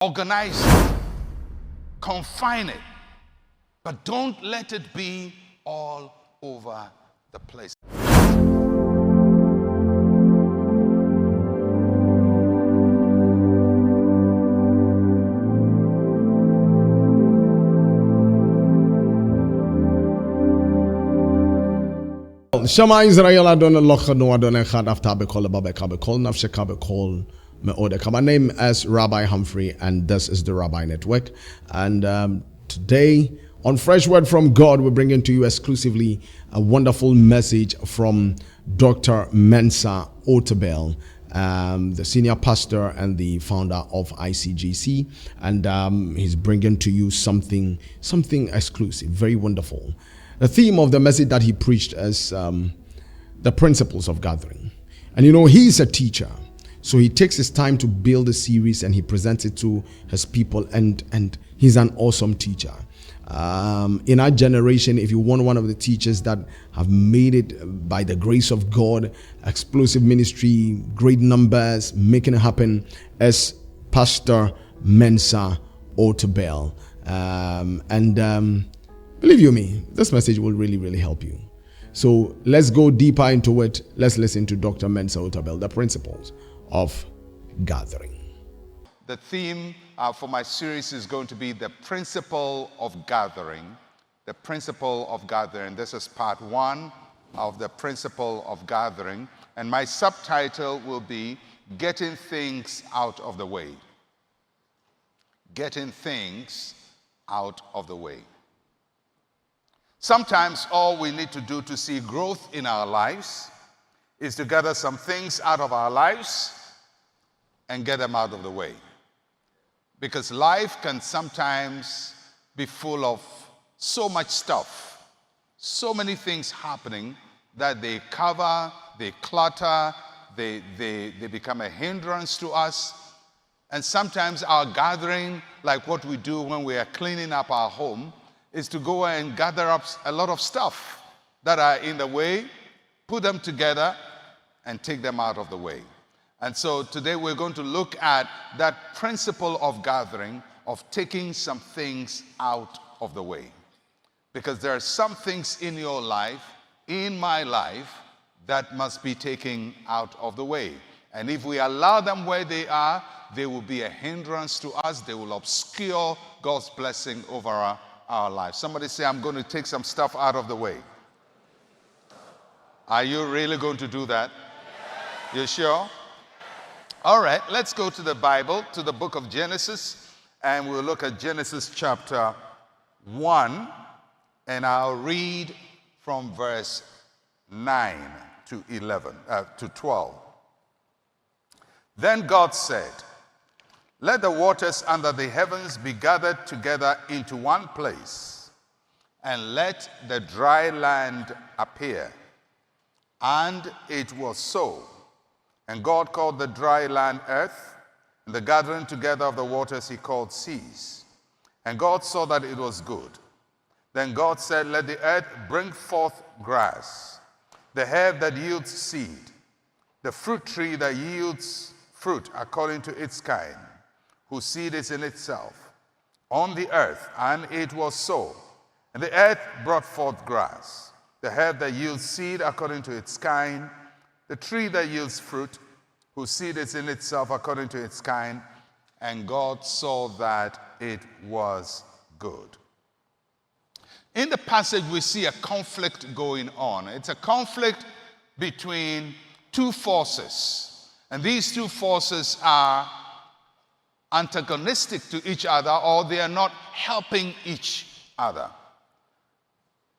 Organize it, confine it, but don't let it be all over the place. Shama Israel Adon Locha no Adon Echad after Bekol Babeka Bekol Nafsheka Bekol Meodeka. My name is Rabbi Humphrey, and this is the Rabbi Network. And today on Fresh Word from God, we're bringing to you exclusively a wonderful message from Dr. Mensa Otabil, the senior pastor and the founder of ICGC, and he's bringing to you something exclusive, very wonderful. The theme of the message that he preached is the principles of gathering. And you know, he's a teacher, so he takes his time to build a series and he presents it to his people, and he's an awesome teacher. In our generation, if you want one of the teachers that have made it by the grace of God, explosive ministry, great numbers, making it happen, as Pastor Mensa Otabil. Believe you me, this message will really help you. So let's go deeper into it. Let's listen to Dr. Mensa Otabil, the principles of gathering. The theme for my series is going to be the principle of gathering. The principle of gathering. This is part 1 of the principle of gathering. And my subtitle will be Getting Things Out of the Way. Getting things out of the way. Sometimes all we need to do to see growth in our lives is to gather some things out of our lives and get them out of the way. Because life can sometimes be full of so much stuff, so many things happening that they cover, they clutter, they become a hindrance to us. And sometimes our gathering, like what we do when we are cleaning up our home, is to go and gather up a lot of stuff that are in the way, put them together, and take them out of the way. And so today we're going to look at that principle of gathering, of taking some things out of the way. Because there are some things in your life, in my life, that must be taken out of the way. And if we allow them where they are, they will be a hindrance to us. They will obscure God's blessing over our lives. Somebody say, I'm going to take some stuff out of the way. Are you really going to do that? You sure? All right, let's go to the Bible, to the book of Genesis, and we'll look at Genesis chapter 1, and I'll read from verse 9 to 12. Then God said, let the waters under the heavens be gathered together into one place, and let the dry land appear. And it was so. And God called the dry land earth, and the gathering together of the waters he called seas. And God saw that it was good. Then God said, let the earth bring forth grass, the herb that yields seed, the fruit tree that yields fruit according to its kind, whose seed is in itself, on the earth. And it was so. And the earth brought forth grass, the herb that yields seed according to its kind, the tree that yields fruit, whose seed is in itself according to its kind. And God saw that it was good. In the passage, we see a conflict going on. It's a conflict between two forces. And these two forces are antagonistic to each other, or they are not helping each other.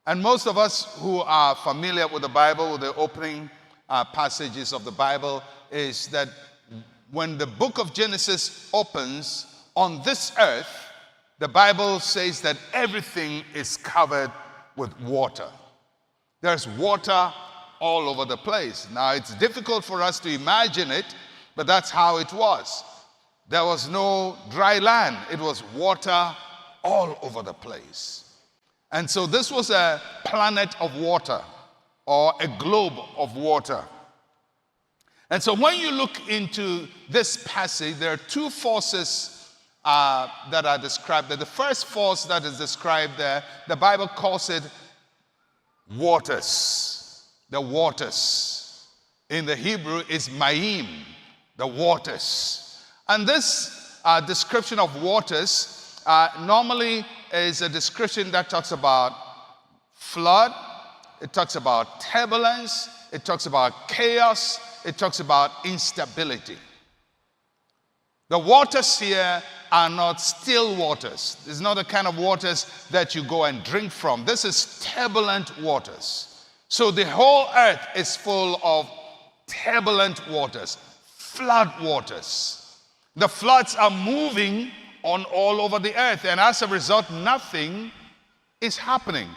And most of us who are familiar with the Bible, with the opening passages of the Bible, is that when the book of Genesis opens, on this earth, the Bible says that everything is covered with water. There's water all over the place. Now, it's difficult for us to imagine it, but that's how it was. There was no dry land. It was water all over the place. And so this was a planet of water, or a globe of water. And so when you look into this passage, there are two forces that are described there. The first force that is described there, the Bible calls it waters. The waters. In the Hebrew is mayim, the waters. And this description of waters normally is a description that talks about flood, it talks about turbulence, it talks about chaos, it talks about instability. The waters here are not still waters. This is not the kind of waters that you go and drink from. This is turbulent waters. So the whole earth is full of turbulent waters, flood waters. The floods are moving on all over the earth, and as a result, nothing is happening.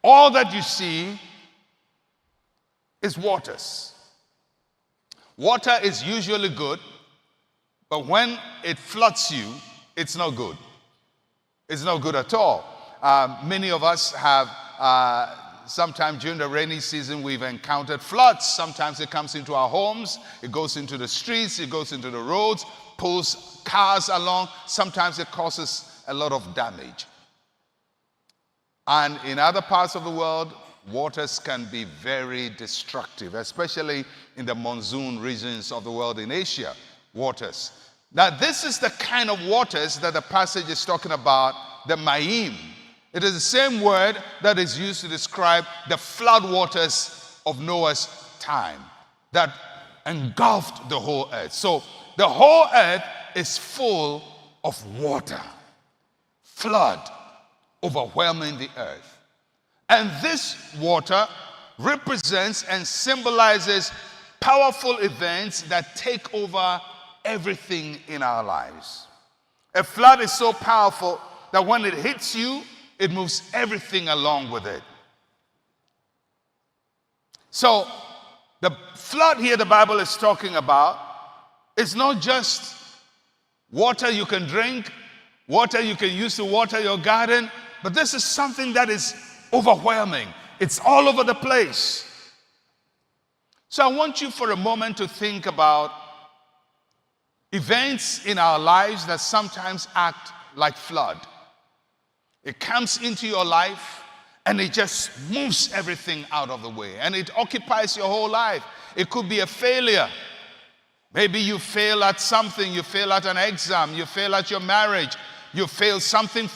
All that you see is waters. Water is usually good, but when it floods you, it's not good. It's not good at all. Many of us have, sometime during the rainy season, we've encountered floods. Sometimes it comes into our homes, it goes into the streets, it goes into the roads, pulls cars along. Sometimes it causes a lot of damage. And in other parts of the world, waters can be very destructive, especially in the monsoon regions of the world in Asia. Waters. Now, this is the kind of waters that the passage is talking about, the mayim. It is the same word that is used to describe the flood waters of Noah's time that engulfed the whole earth. So the whole earth is full of water, flood, overwhelming the earth. And this water represents and symbolizes powerful events that take over everything in our lives. A flood is so powerful that when it hits you, it moves everything along with it. So the flood here the Bible is talking about is not just water you can drink, water you can use to water your garden, but this is something that is overwhelming. It's all over the place. So I want you for a moment to think about events in our lives that sometimes act like flood. It comes into your life and it just moves everything out of the way, and it occupies your whole life. It could be a failure. Maybe you fail at something, you fail at an exam, you fail at your marriage, you fail, something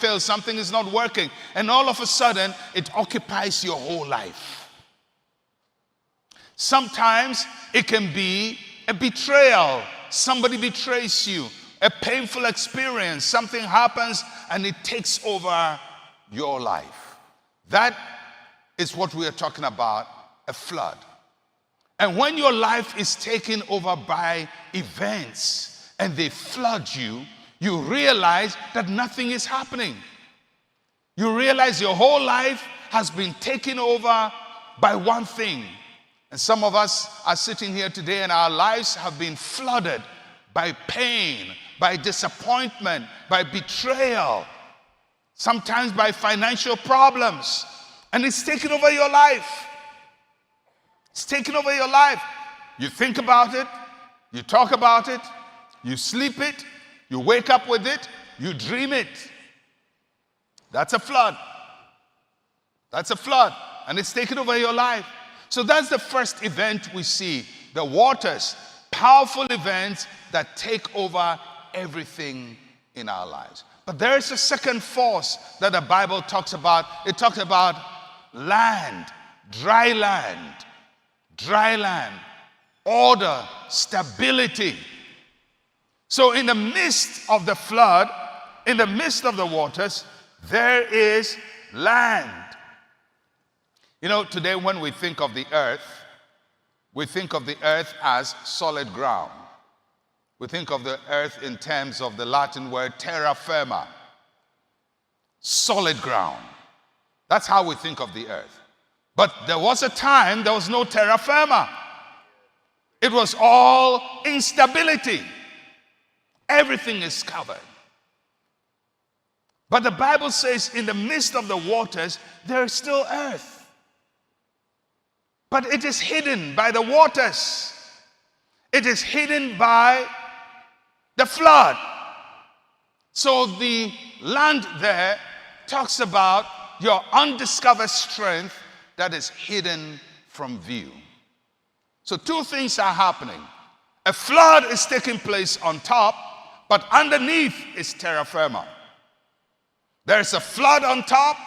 is not working, and all of a sudden it occupies your whole life. Sometimes it can be a betrayal. Somebody betrays you, a painful experience, something happens and it takes over your life. That is what we are talking about, a flood. And when your life is taken over by events and they flood you, you realize that nothing is happening. You realize your whole life has been taken over by one thing. And some of us are sitting here today and our lives have been flooded by pain, by disappointment, by betrayal, sometimes by financial problems. And it's taken over your life. It's taken over your life. You think about it, you talk about it, you sleep it, you wake up with it, you dream it. That's a flood. That's a flood. And it's taken over your life. So that's the first event we see. The waters, powerful events that take over everything in our lives. But there is a second force that the Bible talks about. It talks about land, dry land, order, stability. So in the midst of the flood, in the midst of the waters, there is land. You know, today when we think of the earth, we think of the earth as solid ground. We think of the earth in terms of the Latin word terra firma, solid ground. That's how we think of the earth. But there was a time there was no terra firma. It was all instability. Everything is covered. But the Bible says in the midst of the waters, there is still earth. But it is hidden by the waters. It is hidden by the flood. So the land there talks about your undiscovered strength that is hidden from view. So two things are happening. A flood is taking place on top, but underneath is terra firma. There's a flood on top,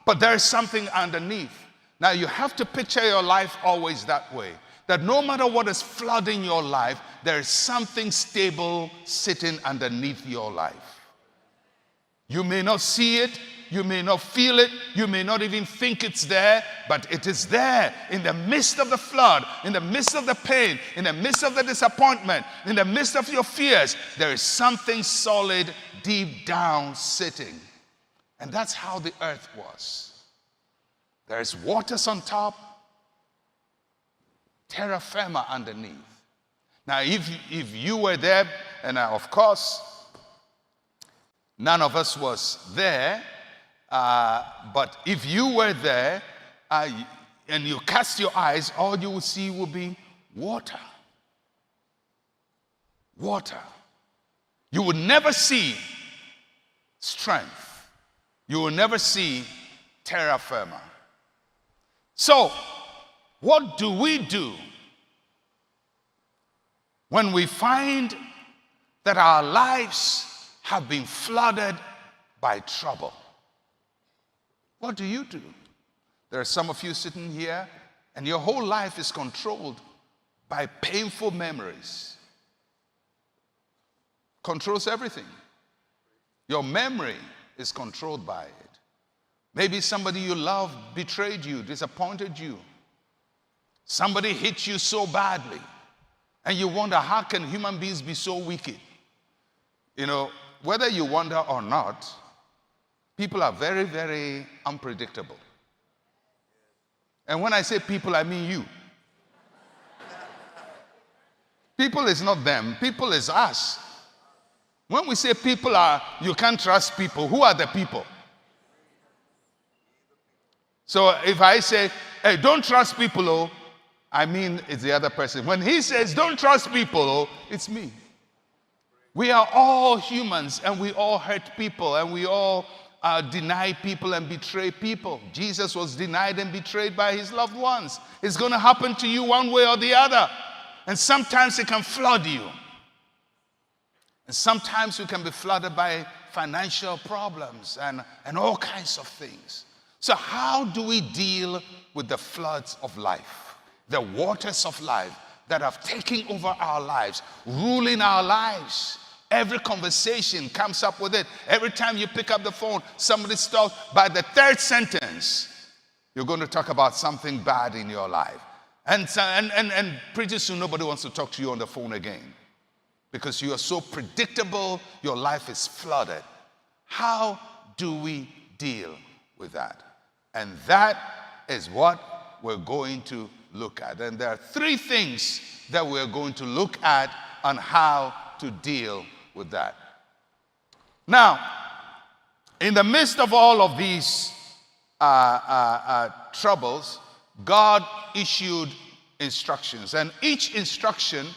but there's something underneath. Now you have to picture your life always that way. That no matter what is flooding your life, there is something stable sitting underneath your life. You may not see it, you may not feel it, you may not even think it's there, but it is there in the midst of the flood, in the midst of the pain, in the midst of the disappointment, in the midst of your fears. There is something solid deep down sitting. And that's how the earth was. There's waters on top, terra firma underneath. Now, if you were there, and of course, none of us was there, but if you were there and you cast your eyes, all you will see will be water. Water. You would never see strength. You will never see terra firma. So, what do we do when we find that our lives have been flooded by trouble? What do you do? There are some of you sitting here and your whole life is controlled by painful memories. Controls everything. Your memory is controlled by it. Maybe somebody you love betrayed you, disappointed you. Somebody hit you so badly. And you wonder, how can human beings be so wicked? You know, whether you wonder or not, people are very, very unpredictable. And when I say people, I mean you. People is not them. People is us. When we say people are, you can't trust people, who are the people? So if I say, hey, don't trust people, oh, I mean it's the other person. When he says, don't trust people, oh, it's me. We are all humans and we all hurt people and we all deny people and betray people. Jesus was denied and betrayed by his loved ones. It's going to happen to you one way or the other. And sometimes it can flood you. And sometimes you can be flooded by financial problems and all kinds of things. So how do we deal with the floods of life, the waters of life that have taken over our lives, ruling our lives? Every conversation comes up with it. Every time you pick up the phone, somebody talks. By the third sentence, you're going to talk about something bad in your life. And pretty soon nobody wants to talk to you on the phone again because you are so predictable, your life is flooded. How do we deal with that? And that is what we're going to look at. And there are three things that we're going to look at on how to deal with that. Now, in the midst of all of these troubles, God issued instructions. And each instruction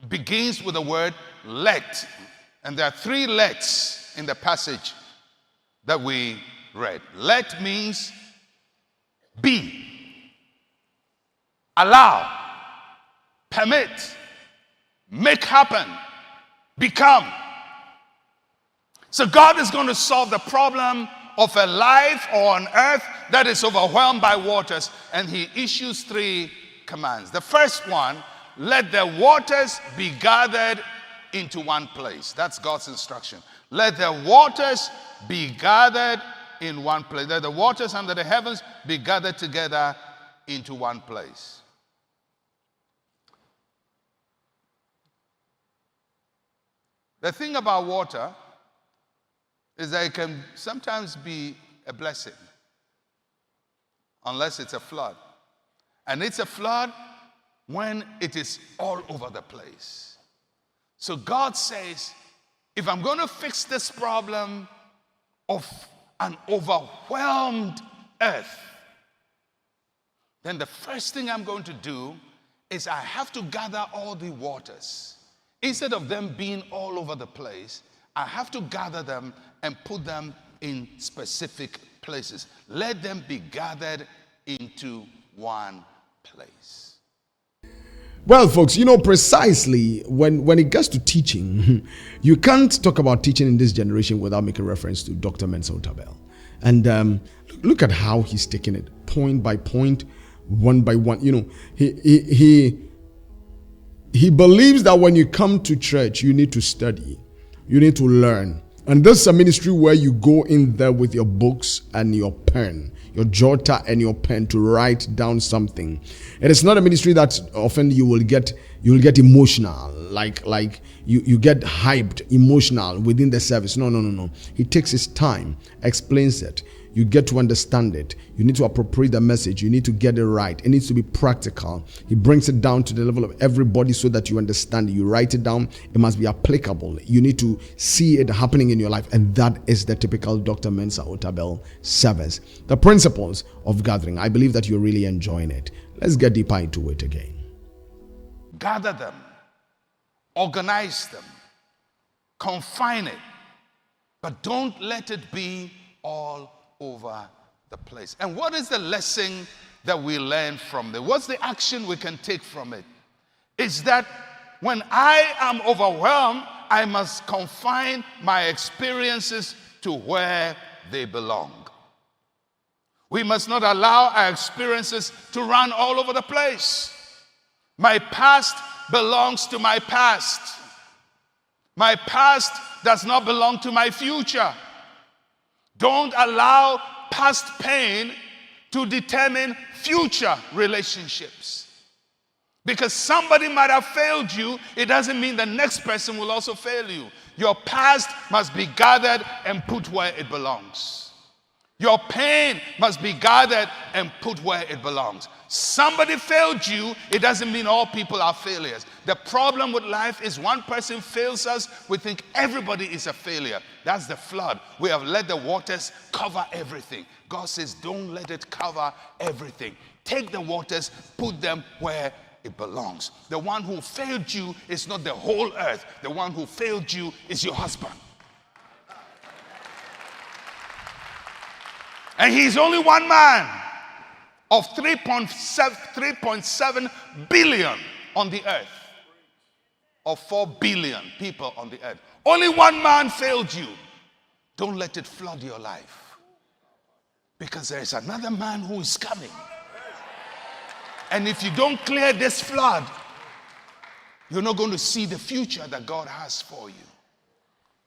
begins with the word let. And there are three lets in the passage that we read. Let means be, allow, permit, make happen, become. So God is going to solve the problem of a life or an earth that is overwhelmed by waters, and he issues three commands. The first one, let the waters be gathered into one place. That's God's instruction. Let the waters be gathered in one place. Let the waters under the heavens be gathered together into one place. The thing about water is that it can sometimes be a blessing unless it's a flood. And it's a flood when it is all over the place. So God says, if I'm going to fix this problem of an overwhelmed earth, then the first thing I'm going to do is I have to gather all the waters Instead of them being all over the place, I have to gather them and put them in specific places. Let them be gathered into one place. Well, folks, precisely when it gets to teaching, you can't talk about teaching in this generation without making reference to Dr. Mensa Otabil. And look at how he's taking it point by point, one by one. He believes that when you come to church, you need to study, you need to learn. And this is a ministry where you go in there with your books and your pen, your jotter and your pen to write down something. It is not a ministry that often you will get emotional, like you get hyped, emotional within the service. No. He takes his time, explains it. You get to understand it. You need to appropriate the message. You need to get it right. It needs to be practical. He brings it down to the level of everybody so that you understand it. You write it down. It must be applicable. You need to see it happening in your life. And that is the typical Dr. Mensa Otabil service. The principles of gathering. I believe that you're really enjoying it. Let's get deeper into it again. Gather them. Organize them. Confine it. But don't let it be all over the place. And what is the lesson that we learn from it? What's the action we can take from it? It's that when I am overwhelmed, I must confine my experiences to where they belong. We must not allow our experiences to run all over the place. My past belongs to my past. My past does not belong to my future. Don't allow past pain to determine future relationships. Because somebody might have failed you, it doesn't mean the next person will also fail you. Your past must be gathered and put where it belongs. Your pain must be gathered and put where it belongs. Somebody failed you, it doesn't mean all people are failures. The problem with life is one person fails us, we think everybody is a failure. That's the flood. We have let the waters cover everything. God says, don't let it cover everything. Take the waters, put them where it belongs. The one who failed you is not the whole earth. The one who failed you is your husband. And he's only one man of 3.7 billion on the earth. Of 4 billion people on the earth. Only one man failed you. Don't let it flood your life. Because there is another man who is coming. And if you don't clear this flood, you're not going to see the future that God has for you.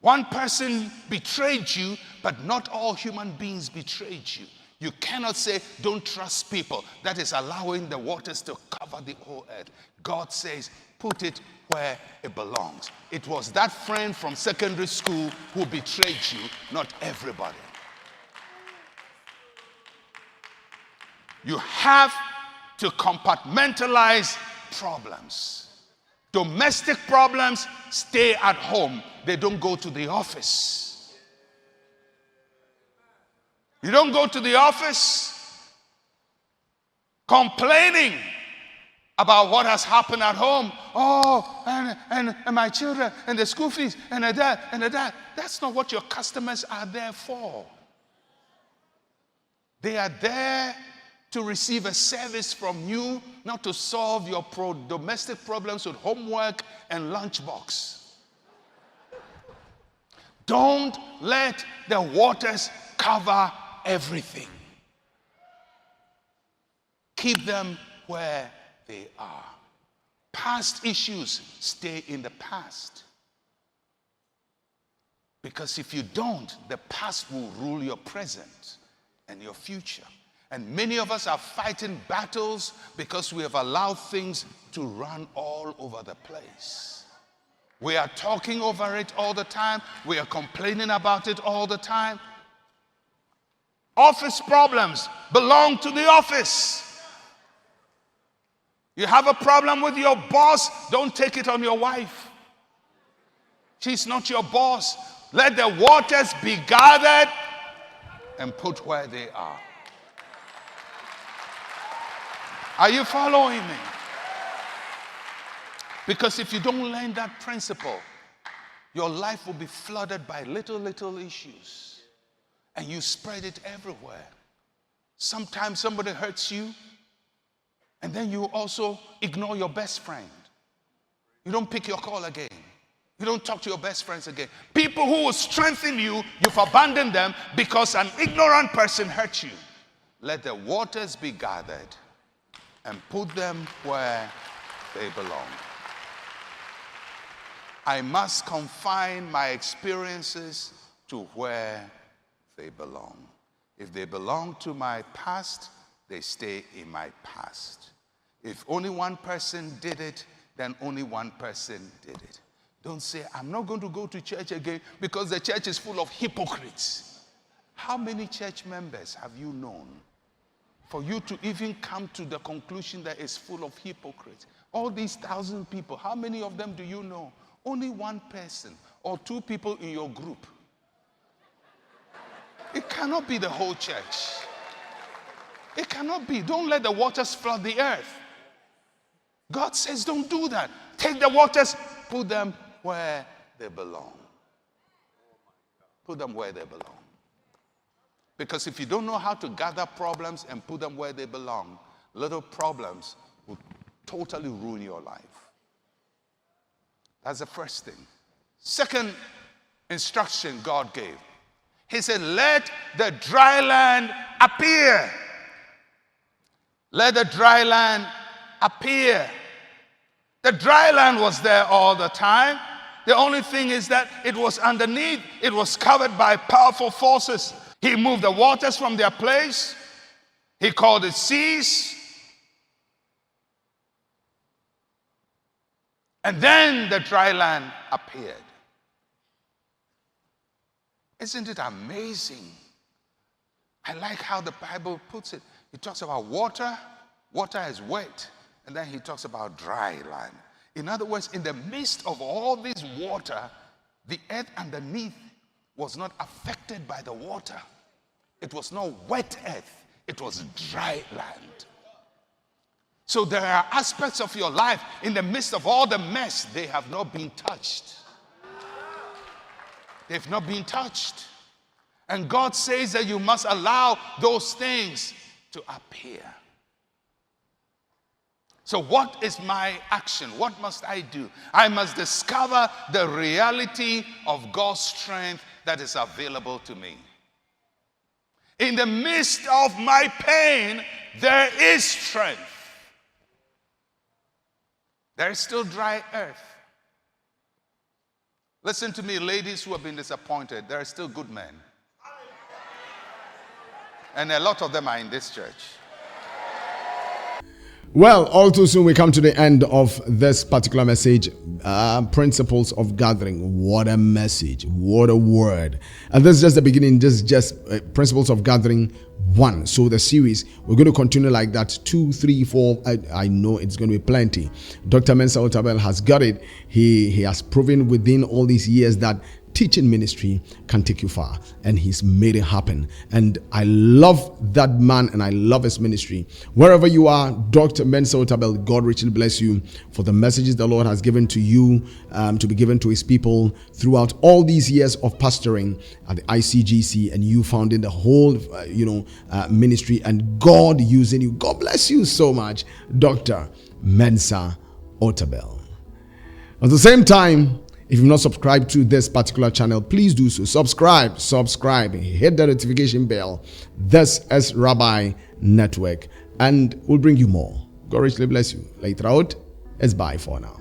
One person betrayed you, but not all human beings betrayed you. You cannot say, don't trust people. That is allowing the waters to cover the whole earth. God says, put it where it belongs. It was that friend from secondary school who betrayed you, not everybody. You have to compartmentalize problems. Domestic problems stay at home. They don't go to the office. You don't go to the office complaining about what has happened at home. Oh, and my children, and the school fees, and the that, and the that. That's not what your customers are there for. They are there to receive a service from you, not to solve your domestic problems with homework and lunchbox. Don't let the waters cover everything. Keep them where they are. Past issues stay in the past. Because if you don't, the past will rule your present and your future. And many of us are fighting battles because we have allowed things to run all over the place. We are talking over it all the time. We are complaining about it all the time. Office problems belong to the office. You have a problem with your boss, don't take it on your wife. She's not your boss. Let the waters be gathered and put where they are. Are you following me? Because if you don't learn that principle, your life will be flooded by little issues. And you spread it everywhere. Sometimes somebody hurts you, and then you also ignore your best friend. You don't pick your call again. You don't talk to your best friends again. People who will strengthen you, you've abandoned them because an ignorant person hurt you. Let the waters be gathered and put them where they belong. I must confine my experiences to where they belong. If they belong to my past, they stay in my past. If only one person did it, then only one person did it. Don't say, I'm not going to go to church again because the church is full of hypocrites. How many church members have you known for you to even come to the conclusion that it's full of hypocrites? All these 1,000 people, how many of them do you know? Only one person or two people in your group. It cannot be the whole church. It cannot be. Don't let the waters flood the earth. God says don't do that. Take the waters, put them where they belong. Put them where they belong. Because if you don't know how to gather problems and put them where they belong, little problems will totally ruin your life. That's the first thing. Second instruction God gave. He said, let the dry land appear. Let the dry land appear. The dry land was there all the time. The only thing is that it was underneath. It was covered by powerful forces. He moved the waters from their place. He called it seas. And then the dry land appeared. Isn't it amazing? I like how the Bible puts it. He talks about water. Water is wet. And then he talks about dry land. In other words, in the midst of all this water, the earth underneath was not affected by the water. It was not wet earth. It was dry land. So there are aspects of your life in the midst of all the mess, they have not been touched. They've not been touched. And God says that you must allow those things to appear. So what is my action? What must I do? I must discover the reality of God's strength that is available to me. In the midst of my pain, there is strength. There is still dry earth. Listen to me, ladies who have been disappointed. There are still good men. And a lot of them are in this church. Well, all too soon we come to the end of this particular message, principles of gathering. What a message, what a word. And this is just the beginning, just principles of gathering 1. So the series, we're going to continue like that, 2, 3, 4. I know it's going to be plenty. Dr. Mensa Otabil has got it. He has proven within all these years that teaching ministry can take you far, and he's made it happen. And I love that man, and I love his ministry. Wherever you are, Dr. Mensa Otabil, God richly bless you for the messages the Lord has given to you, to be given to his people throughout all these years of pastoring at the ICGC, and you founding the whole ministry, and God using you. God bless you so much, Dr. Mensa Otabil. At the same time, if you've not subscribed to this particular channel, please do so. Subscribe, hit the notification bell. This is Rabbi Network, and we'll bring you more. God richly bless you. Later out, it's bye for now.